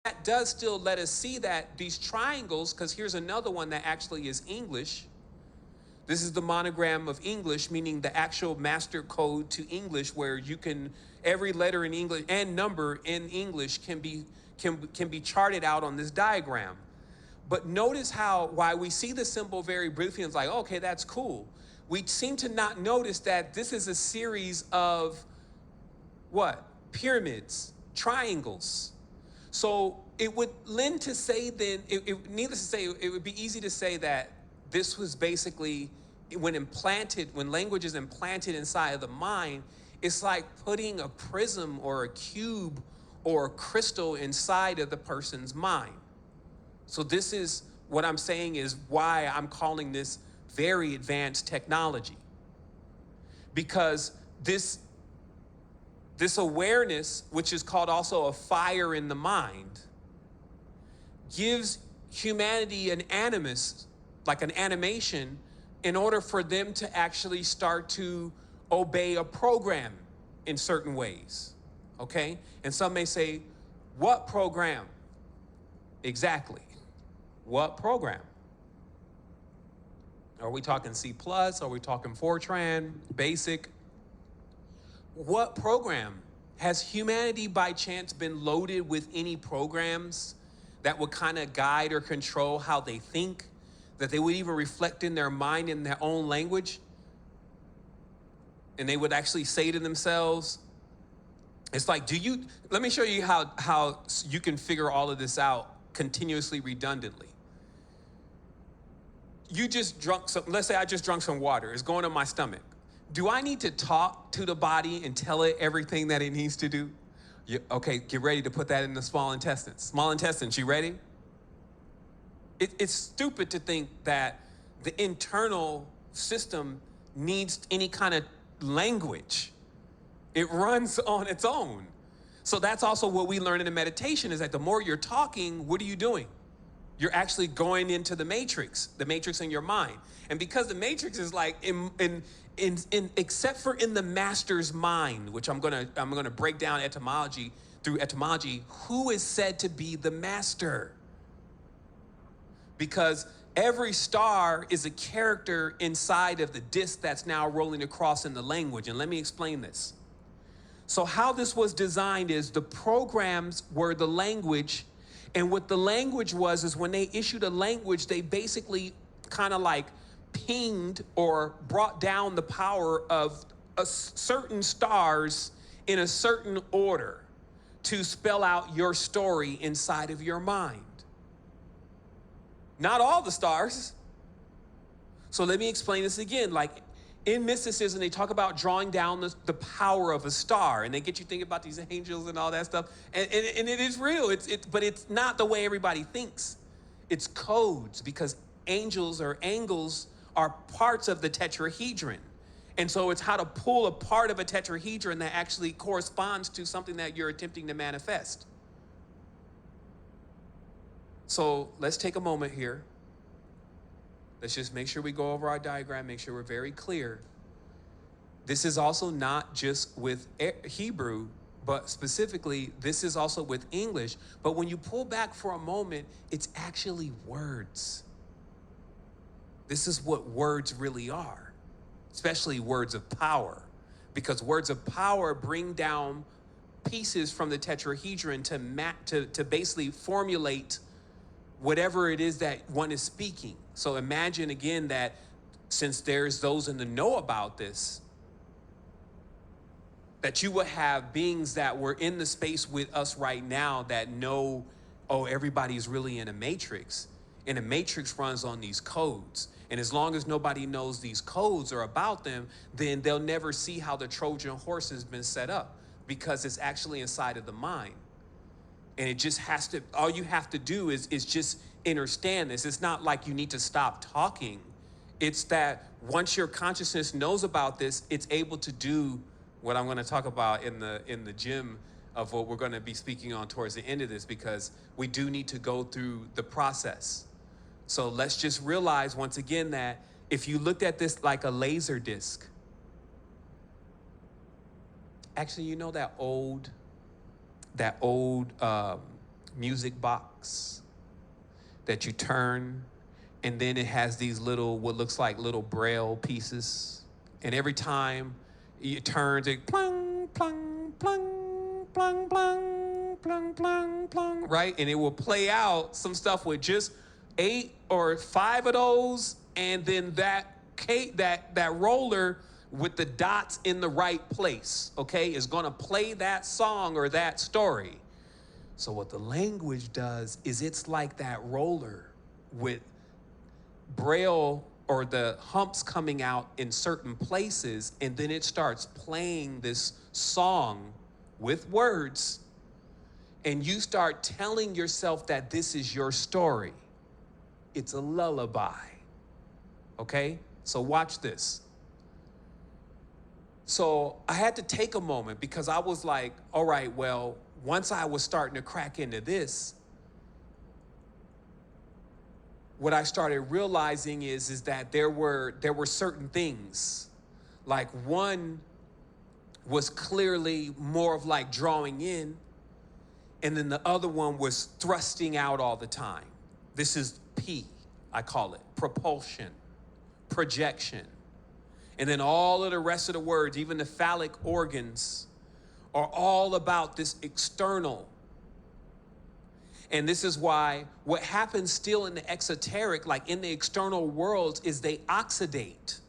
that does still let us see that these triangles, because here's another one that actually is English. This is the monogram of English, meaning the actual master code to English, where you can, every letter in English and number in English can be charted out on this diagram. But notice how, why we see the symbol very briefly and it's like, okay, that's cool. We seem to not notice that this is a series of what? Pyramids, triangles. So it would lend to say then, needless to say, it would be easy to say that this was basically, when language is implanted inside of the mind, it's like putting a prism or a cube or a crystal inside of the person's mind. So this is what I'm saying is why I'm calling this very advanced technology. Because this awareness, which is called also a fire in the mind, gives humanity an animus, like an animation, in order for them to actually start to obey a program in certain ways, okay? And some may say, what program? Exactly. What program? Are we talking C+? Are we talking Fortran, Basic? What program? Has humanity by chance been loaded with any programs that would kind of guide or control how they think, that they would even reflect in their mind in their own language? And they would actually say to themselves, it's like, let me show you how you can figure all of this out continuously, redundantly. You just drunk some, let's say I just drunk some water, it's going in my stomach. Do I need to talk to the body and tell it everything that it needs to do? Okay, get ready to put that in the small intestines. Small intestines, you ready? It's stupid to think that the internal system needs any kind of language. It runs on its own. So that's also what we learn in the meditation, is that the more you're talking, what are you doing? You're actually going into the matrix in your mind. And because the matrix is like except for in the master's mind, which I'm gonna break down etymology through etymology, who is said to be the master? Because every star is a character inside of the disc that's now rolling across in the language. And let me explain this. So how this was designed is the programs were the language. And what the language was is when they issued a language, they basically kind of like pinged or brought down the power of certain stars in a certain order to spell out your story inside of your mind. Not all the stars. So let me explain this again. Like in mysticism, they talk about drawing down the power of a star, and they get you thinking about these angels and all that stuff. And it is real, but it's not the way everybody thinks. It's codes, because angels or angles are parts of the tetrahedron. And so it's how to pull a part of a tetrahedron that actually corresponds to something that you're attempting to manifest. So let's take a moment here. Let's just make sure we go over our diagram, make sure we're very clear. This is also not just with Hebrew, but specifically, this is also with English. But when you pull back for a moment, it's actually words. This is what words really are, especially words of power, because words of power bring down pieces from the tetrahedron to basically formulate whatever it is that one is speaking. So imagine again that since there's those in the know about this, that you would have beings that were in the space with us right now that know, oh, everybody's really in a matrix. And a matrix runs on these codes. And as long as nobody knows these codes or about them, then they'll never see how the Trojan horse has been set up, because it's actually inside of the mind. And it just has to, all you have to do is just understand this. It's not like you need to stop talking. It's that once your consciousness knows about this, it's able to do what I'm going to talk about in the gym of what we're going to be speaking on towards the end of this, because we do need to go through the process. So let's just realize once again that if you looked at this like a laser disc, actually, you know that old music box that you turn, and then it has these little, what looks like little braille pieces. And every time it turns, it plung, plung, plung, plung, plung, plung, plung, plung, right? And it will play out some stuff with just 8 or 5 of those, and then that roller with the dots in the right place, okay, is gonna play that song or that story. So what the language does is it's like that roller with braille or the humps coming out in certain places, and then it starts playing this song with words, and you start telling yourself that this is your story. It's a lullaby, okay? So watch this. So I had to take a moment because I was like, all right, well, once I was starting to crack into this, what I started realizing is that there were certain things. Like one was clearly more of like drawing in, and then the other one was thrusting out all the time. This is P, I call it, propulsion, projection. And then all of the rest of the words, even the phallic organs, are all about this external. And this is why what happens still in the exoteric, like in the external worlds, is they oxidate.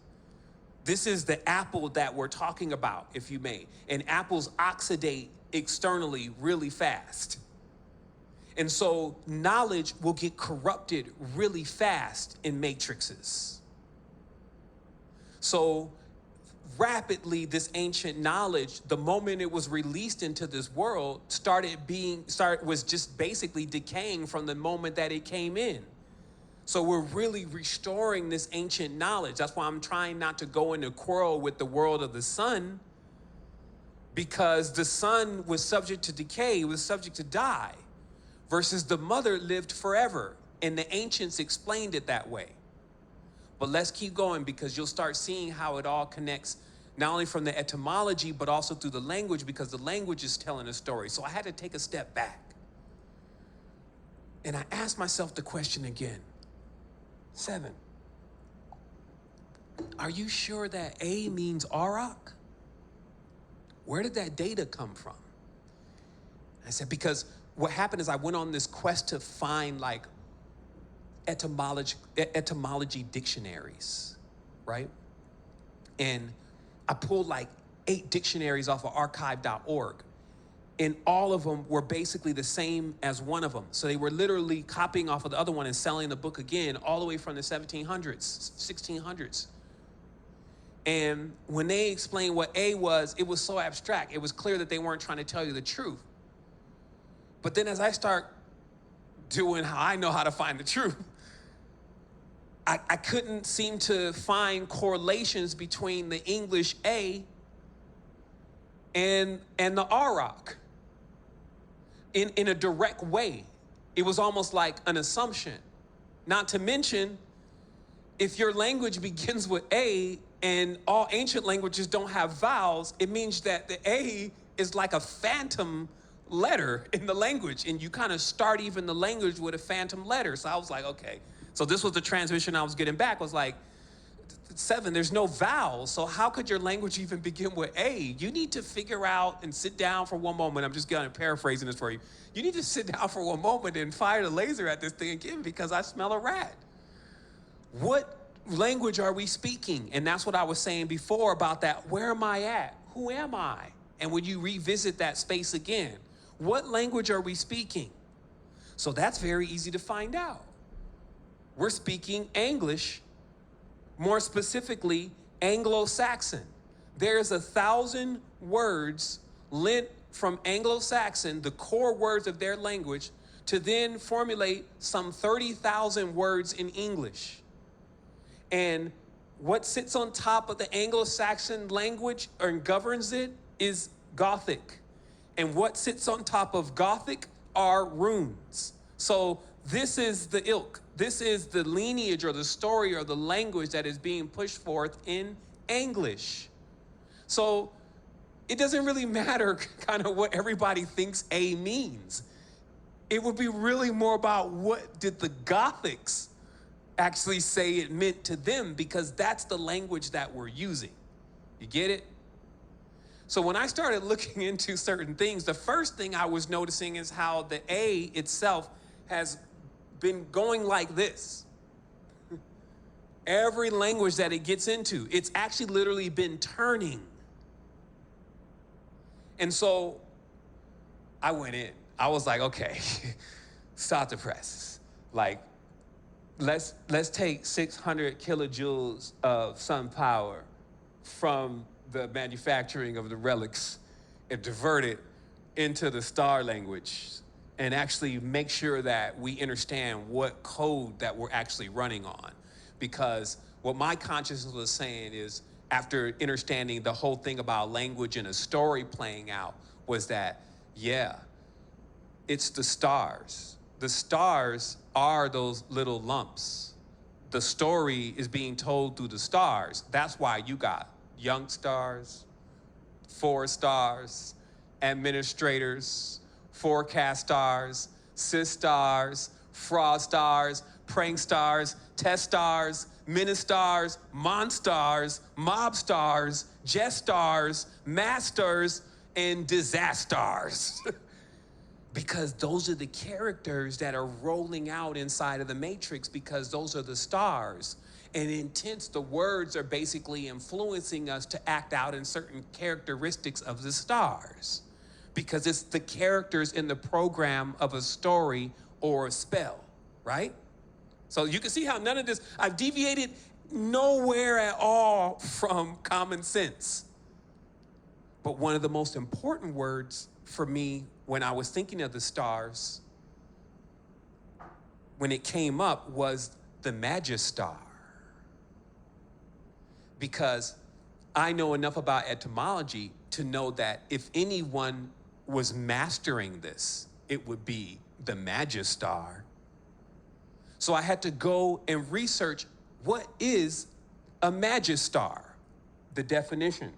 This is the apple that we're talking about, if you may. And apples oxidate externally really fast. And so knowledge will get corrupted really fast in matrices. So rapidly, this ancient knowledge, the moment it was released into this world, was just basically decaying from the moment that it came in. So we're really restoring this ancient knowledge. That's why I'm trying not to go into quarrel with the world of the sun, because the sun was subject to decay, was subject to die, versus the mother lived forever. And the ancients explained it that way. But let's keep going, because you'll start seeing how it all connects, not only from the etymology, but also through the language, because the language is telling a story. So I had to take a step back. And I asked myself the question again. 7, are you sure that A means Auroch? Where did that data come from? I said, because what happened is I went on this quest to find like etymology dictionaries, right? And I pulled like 8 dictionaries off of archive.org, and all of them were basically the same as one of them. So they were literally copying off of the other one and selling the book again, all the way from the 1700s, 1600s. And when they explained what A was, it was so abstract. It was clear that they weren't trying to tell you the truth. But then as I start doing how I know how to find the truth, I couldn't seem to find correlations between the English A and the Auroch in a direct way. It was almost like an assumption. Not to mention, if your language begins with A and all ancient languages don't have vowels, it means that the A is like a phantom letter in the language, and you kind of start even the language with a phantom letter. So I was like, okay. So this was the transmission I was getting back, was like, 7, there's no vowels, so how could your language even begin with A? You need to figure out and sit down for one moment. I'm just going to paraphrasing this for you. You need to sit down for one moment and fire the laser at this thing again, because I smell a rat. What language are we speaking? And that's what I was saying before about that. Where am I at? Who am I? And when you revisit that space again, what language are we speaking? So that's very easy to find out. We're speaking English, more specifically Anglo-Saxon. There's 1,000 words lent from Anglo-Saxon, the core words of their language, to then formulate some 30,000 words in English. And what sits on top of the Anglo-Saxon language and governs it is Gothic. And what sits on top of Gothic are runes. So this is the ilk. This is the lineage or the story or the language that is being pushed forth in English. So it doesn't really matter kind of what everybody thinks A means. It would be really more about what did the Gothics actually say it meant to them, because that's the language that we're using. You get it? So when I started looking into certain things, the first thing I was noticing is how the A itself has been going like this. Every language that it gets into, it's actually literally been turning. And so I went in. I was like, okay, stop the press. Like, let's take 600 kilojoules of sun power from the manufacturing of the relics and divert it into the star language and actually make sure that we understand what code that we're actually running on. Because what my consciousness was saying is, after understanding the whole thing about language and a story playing out, was that, yeah, it's the stars. The stars are those little lumps. The story is being told through the stars. That's why you got young stars, 4 stars, administrators, forecast stars, cis stars, fraud stars, prank stars, test stars, ministars, monstars, mob stars, jest stars, masters, and disasters. Because those are the characters that are rolling out inside of the Matrix, because those are the stars. And in tense, the words are basically influencing us to act out in certain characteristics of the stars, because it's the characters in the program of a story or a spell, right? So you can see how none of this, I've deviated nowhere at all from common sense. But one of the most important words for me when I was thinking of the stars, when it came up, was the Magister. Because I know enough about etymology to know that if anyone was mastering this, it would be the Magister. So I had to go and research, what is a Magister? The definition: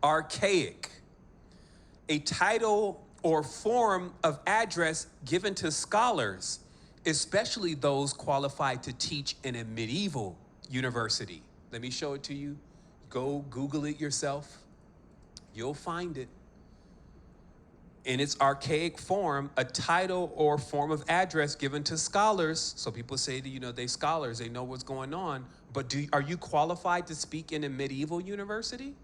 archaic, a title or form of address given to scholars, especially those qualified to teach in a medieval university. Let me show it to you. Go Google it yourself. You'll find it. In its archaic form, a title or form of address given to scholars. So people say that, they scholars, they know what's going on. But are you qualified to speak in a medieval university?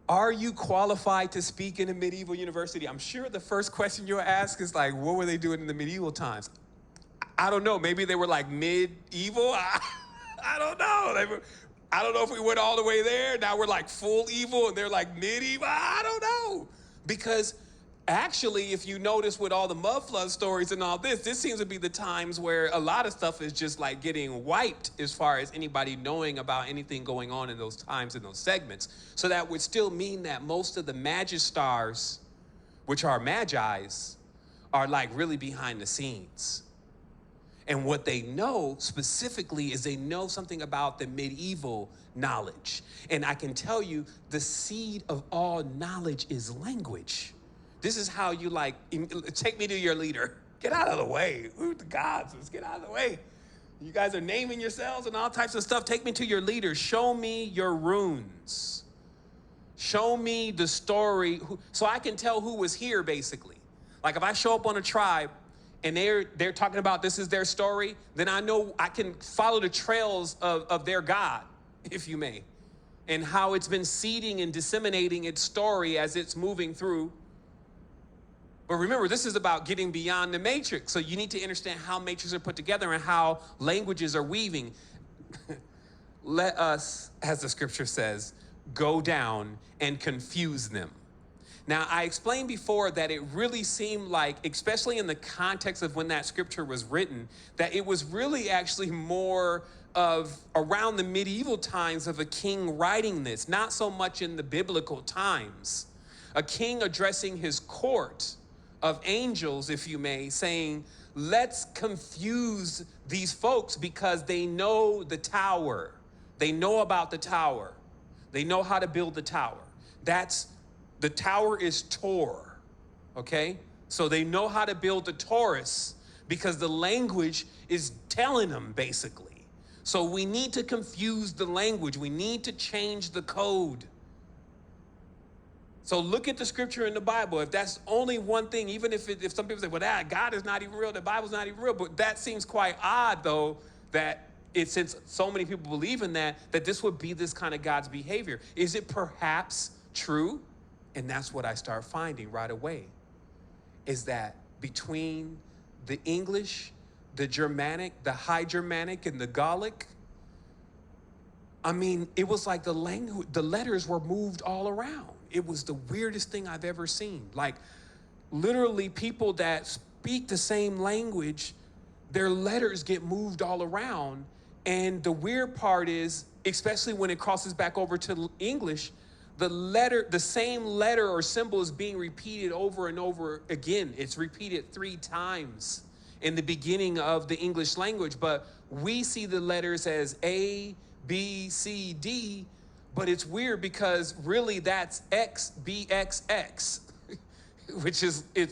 Are you qualified to speak in a medieval university? I'm sure the first question you'll ask is like, what were they doing in the medieval times? I don't know. Maybe they were like medieval. I don't know. I don't know if we went all the way there. Now we're like full evil and they're like medieval. I don't know. Because actually, if you notice with all the mud flood stories and all this seems to be the times where a lot of stuff is just like getting wiped as far as anybody knowing about anything going on in those times, in those segments. So that would still mean that most of the magistars, which are magi's, are like really behind the scenes. And what they know specifically is they know something about the medieval knowledge. And I can tell you, the seed of all knowledge is language. This is how you take me to your leader. Get out of the way. Ooh, the gods, let's get out of the way. You guys are naming yourselves and all types of stuff. Take me to your leader. Show me your runes. Show me the story, so I can tell who was here, basically. Like if I show up on a tribe and they're talking about this is their story, then I know I can follow the trails of their God, if you may, and how it's been seeding and disseminating its story as it's moving through. But remember, this is about getting beyond the matrix. So you need to understand how matrices are put together and how languages are weaving. Let us, as the scripture says, go down and confuse them. Now, I explained before that it really seemed like, especially in the context of when that scripture was written, that it was really actually more of around the medieval times of a king writing this, not so much in the biblical times. A king addressing his court of angels, if you may, saying, let's confuse these folks because they know the tower. They know about the tower. They know how to build the tower. The tower is Tor, okay? So they know how to build the Taurus because the language is telling them, basically. So we need to confuse the language. We need to change the code. So look at the scripture in the Bible. If that's only one thing, even if some people say, well, God is not even real, the Bible's not even real, but that seems quite odd, though, that since so many people believe in that this would be this kind of God's behavior. Is it perhaps true? And that's what I start finding right away, is that between the English, the Germanic, the High Germanic, and the Gallic, I mean, it was like the letters were moved all around. It was the weirdest thing I've ever seen. Like, literally, people that speak the same language, their letters get moved all around. And the weird part is, especially when it crosses back over to English, the same letter or symbol is being repeated over and over again. It's repeated 3 times in the beginning of the English language, but we see the letters as A, B, C, D, but it's weird because really that's xBxx,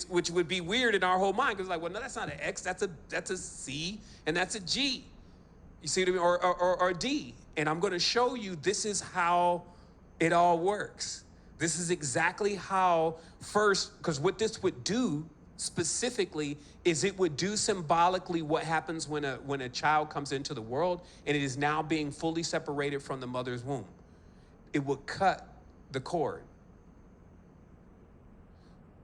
which would be weird in our whole mind, because like, well, no, that's not an X, that's a C, and that's a G. You see what I mean? Or D. And I'm going to show you this is how it all works. This is exactly how first, because what this would do specifically is it would do symbolically what happens when a child comes into the world and it is now being fully separated from the mother's womb. It would cut the cord.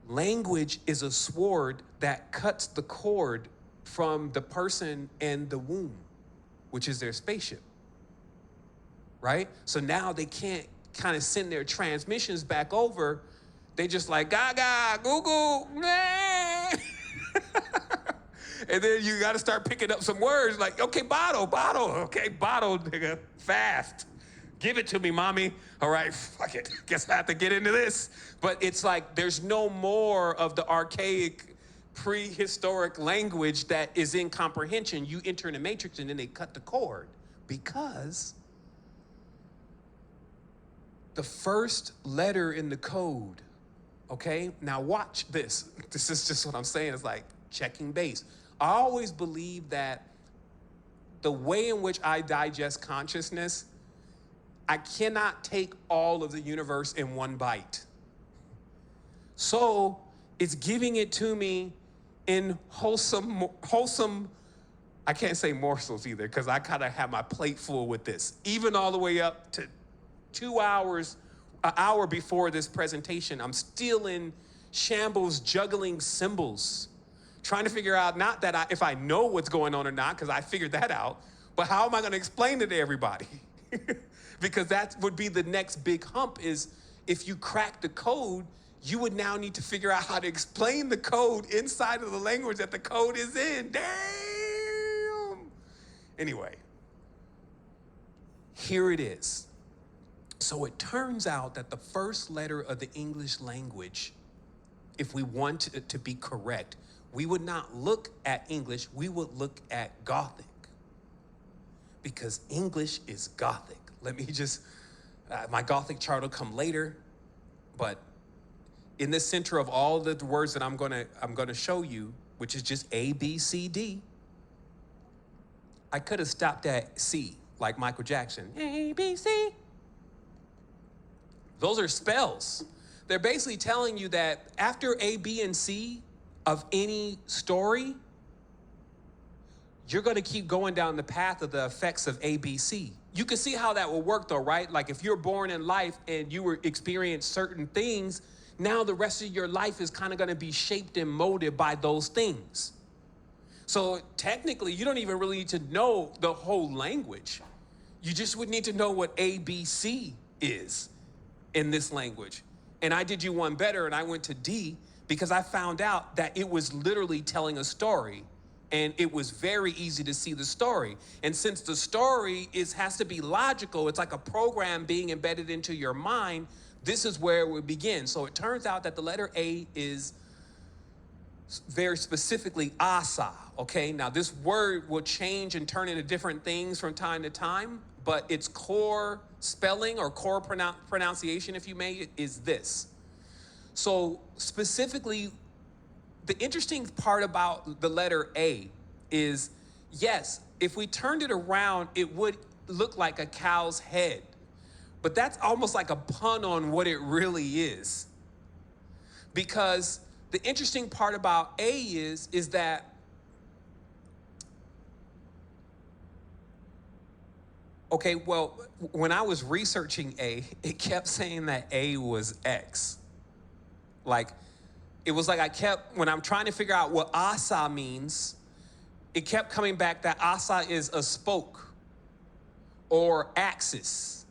Language is a sword that cuts the cord from the person and the womb, which is their spaceship, right? So now they can't kind of send their transmissions back over. They just like, gaga, Google, nah. And then you got to start picking up some words like, okay, bottle, okay, bottle, nigga, fast. Give it to me, mommy. All right, fuck it. Guess I have to get into this. But it's like there's no more of the archaic, prehistoric language that is in comprehension. You enter in a matrix and then they cut the cord because the first letter in the code, okay? Now watch this. This is just what I'm saying. It's like checking base. I always believe that the way in which I digest consciousness, I cannot take all of the universe in one bite. So it's giving it to me in wholesome, I can't say morsels either, because I kind of have my plate full with this. Even all the way up to 2 hours, an hour before this presentation, I'm still in shambles juggling symbols, trying to figure out not that if I know what's going on or not, because I figured that out, but how am I going to explain it to everybody? Because that would be the next big hump, is if you crack the code, you would now need to figure out how to explain the code inside of the language that the code is in. Damn! Anyway, here it is. So it turns out that the first letter of the English language, if we want it to be correct, we would not look at English, we would look at Gothic. Because English is Gothic. Let me just, my Gothic chart will come later, but in the center of all the words that I'm gonna show you, which is just A, B, C, D, I could have stopped at C, like Michael Jackson. A, B, C. Those are spells. They're basically telling you that after A, B, and C of any story, you're going to keep going down the path of the effects of A, B, C. You can see how that will work though, right? Like if you're born in life and you were experience certain things, now the rest of your life is kind of going to be shaped and molded by those things. So technically, you don't even really need to know the whole language. You just would need to know what A, B, C is in this language. And I did you one better, and I went to D because I found out that it was literally telling a story, and it was very easy to see the story. And since the story has to be logical, it's like a program being embedded into your mind, this is where it would begin. So it turns out that the letter A is very specifically asa, okay? Now this word will change and turn into different things from time to time, but its core spelling or core pronunciation, if you may, is this. So specifically, the interesting part about the letter A is, yes, if we turned it around, it would look like a cow's head. But that's almost like a pun on what it really is. Because the interesting part about A is that, okay, well, when I was researching A, it kept saying that A was X. Like, it was like when I'm trying to figure out what asa means, it kept coming back that asa is a spoke or axis,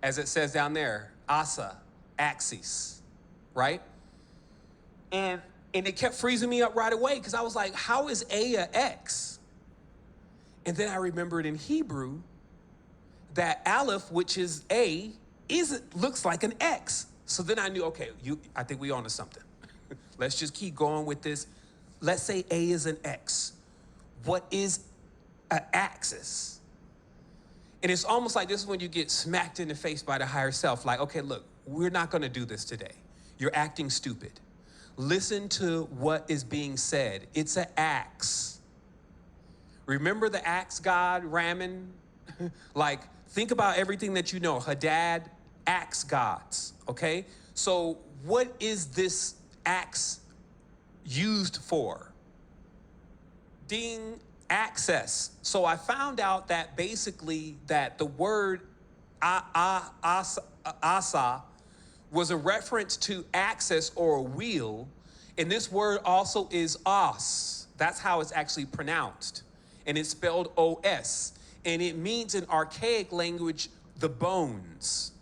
as it says down there, asa, axis, right? And it kept freezing me up right away because I was like, how is A X? And then I remembered in Hebrew that Aleph, which is A, looks like an X. So then I knew, okay, I think we on to something. Let's just keep going with this. Let's say A is an X. What is an axis? And it's almost like this is when you get smacked in the face by the higher self. Like, okay, look, we're not going to do this today. You're acting stupid. Listen to what is being said. It's an axe. Remember the axe god, Raman? Like, think about everything that you know. Hadad, axe gods, okay? So what is this axe used for? Ding, access. So I found out that basically that the word asa was a reference to axis or a wheel, and this word also is os. That's how it's actually pronounced, and it's spelled O-S, and it means in archaic language the bones,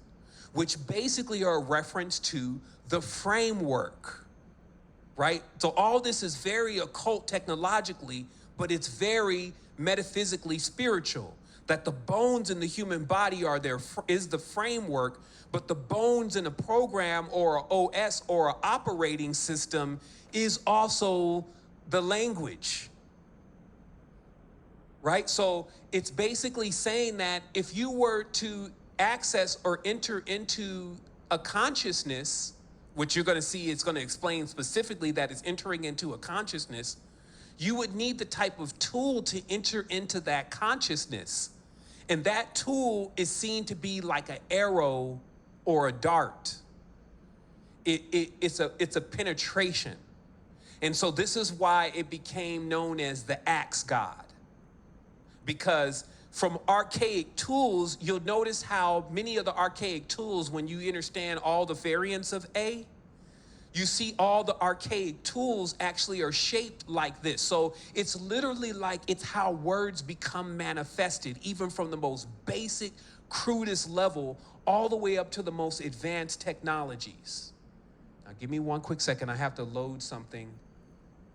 which basically are a reference to the framework, right? So all this is very occult technologically, but it's very metaphysically spiritual, that the bones in the human body is the framework, but the bones in a program or a OS or an operating system is also the language, right? So it's basically saying that if you were to access or enter into a consciousness, which you're going to see, it's going to explain specifically that it's entering into a consciousness, you would need the type of tool to enter into that consciousness. And that tool is seen to be like an arrow or a dart. It's a penetration. And so this is why it became known as the axe god. Because from archaic tools, you'll notice how many of the archaic tools, when you understand all the variants of A, you see all the archaic tools actually are shaped like this. So it's literally like it's how words become manifested, even from the most basic, crudest level, all the way up to the most advanced technologies. Now give me one quick second. I have to load something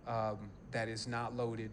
that is not loaded